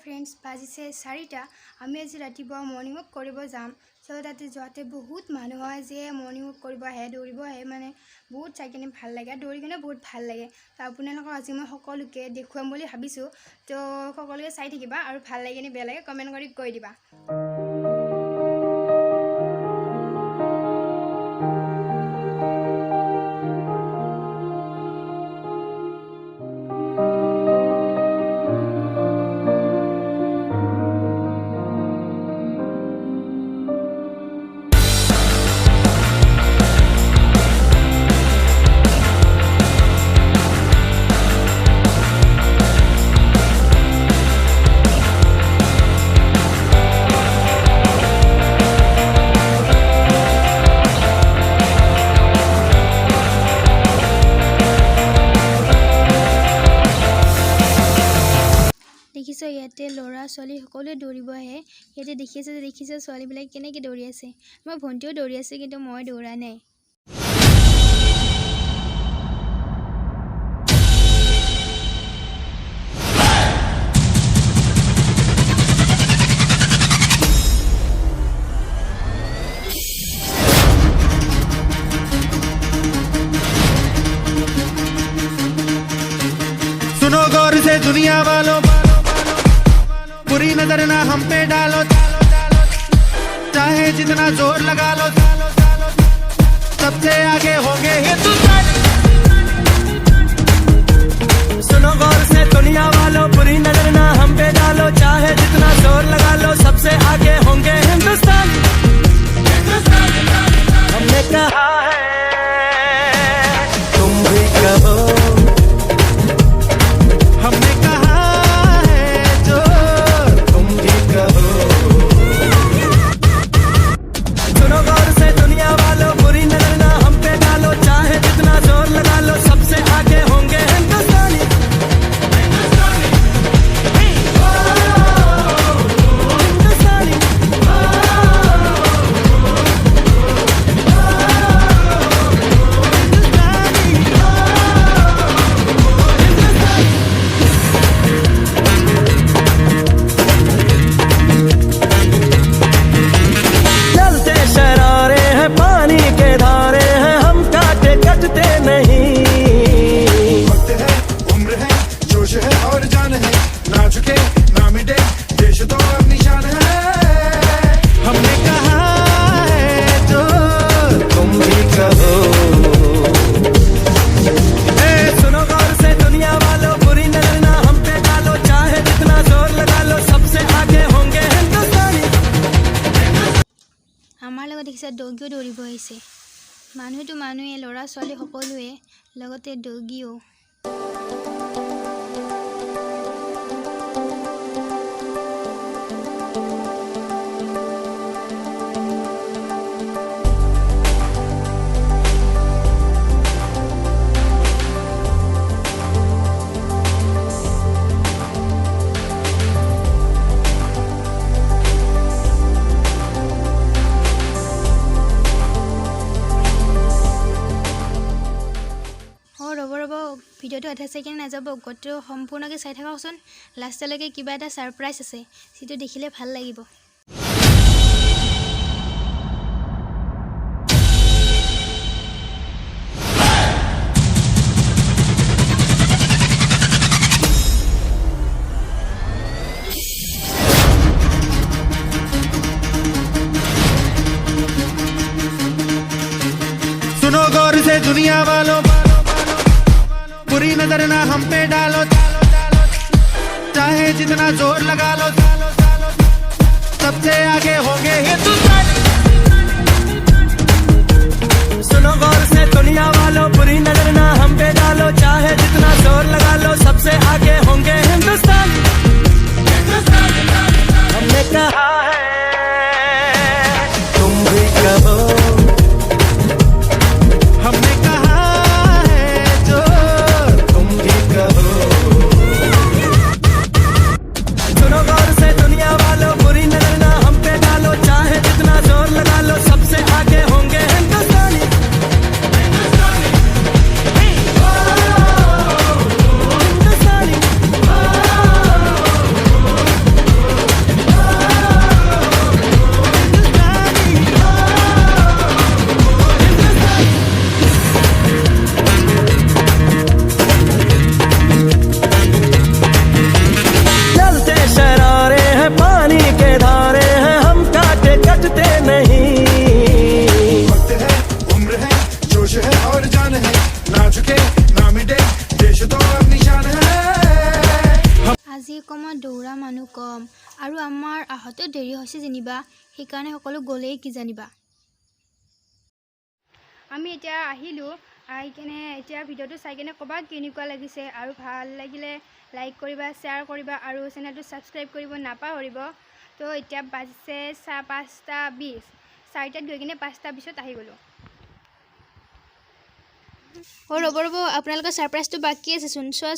Friends बाजिसे 4टा आमी आज रातिपुवा morning walk करिब जाम। सो ताते जोते बहुत मानुह है जे मर्निंग वॉक करिब आहे दौरिब आहे माने बहुत चाइ किने ভাল लागे दौरि किने बहुत ভাল लागे। तो आपनालोকক आज मैं सकलोके देखुवाम बुली भाबिसु। तो सकलोके चाइ থাকিবা आरो ভাল लागे ने बेया लागे कमेन्ट करि কৈ दिबा। देखिছো ইয়াতে লৰা ছোৱালী সকলোৱে দৌৰিব আহে। ইয়াতে দেখিছে ছোৱালীবিলাক কেনেকৈ দৌৰি আছে। মই ভণ্টিও দৌৰি আছে কিন্তু মই দৌৰা নাই। सुनो गौर से दुनिया वालों, बुरी नजर ना हम पे डालो, चाहे जितना जोर लगा लो, सबसे आगे होंगे हिंदुस्तान। सुनो गौर से दुनिया वालों, बुरी नजर ना हम पे डालो, चाहे जितना जोर लगा लो, सबसे आगे होंगे हिंदुस्तान। हमने कहा है तुम भी कहो, हमने कहा है जो तुम भी कहो। सुनो गौर से दुनिया वालों, बुरी नजर ना हम पे डालो, चाहे जितना जोर लगा लो, सबसे आगे होंगे हिंदुस्तानी। हिंदुस्तानी चलते शरारे हैं, पानी के धारे हैं, हम काटे कटते नहीं। वक्त है, उम्र है, जोश है और जान है, ना झुके ना मिटे, देश तो अब निशान है। हमने कहा है जो तुम भी कहो। ए, सुनो गौर से दुनिया वालों, बुरी नजर ना हम पे डालो, चाहे जितना जोर लगा लो, सबसे आगे होंगे हिंदुस्तानी। আমাৰ লগত দেখিছে দগীও দৌৰিব আহিছে। মানুহটো মানুহে ল'ৰা ছোৱালী সকলোৱে লগতে দগীও। ৰ'ব ভিডিঅ'টো আধা ছেকেণ্ড নাযাব, গোটেইটো সম্পূৰ্ণকৈ চাই থাককচোন। লাষ্টলৈকে কিবা এটা ছাৰপ্ৰাইজ আছে যিটো দেখিলে ভাল লাগিব। सुनो गौर से दुनिया वालों, बुरी नजर ना हम पे डालो, चाहे जितना जोर लगा लो, सबसे आगे होंगे हिंदुस्तान। सुनो गौर से दुनिया वालों, बुरी नजर ना हम पे डालो, चाहे जितना जोर लगा लो, सबसे आगे होंगे हिंदुस्तान। हमने कहा है तुम भी कहो, हमने कहा है जो तुम भी कहो। सुनो गौर से दुनिया वालों, बुरी नजर ना हम पे डालो, चाहे जितना जोर लगा लो, सबसे आगे होंगे हिंदुस्तानी। हिंदुस्तानी দৌৰা মানুহ কম আৰু আমাৰ আহোঁতে দেৰি হৈছে যেনিবা সেইকাৰণে সকলো গ'লেই কি জানিবা আমি এতিয়া আহিলোঁ আহি কিনে এতিয়া ভিডিঅ'টো চাই কিনে ক'বা কেনেকুৱা লাগিছে আৰু ভাল লাগিলে লাইক কৰিবা শ্বেয়াৰ কৰিবা আৰু চেনেলটো ছাবস্ক্ৰাইব কৰিব নাপাহৰিব তো এতিয়া বাজিছে 5:20 4টাত গৈ কিনে 5:20 আহি গ'লোঁ ৰ'ব আপোনালোকৰ ছাৰপ্ৰাইজটো বাকী আছেচোন চোৱা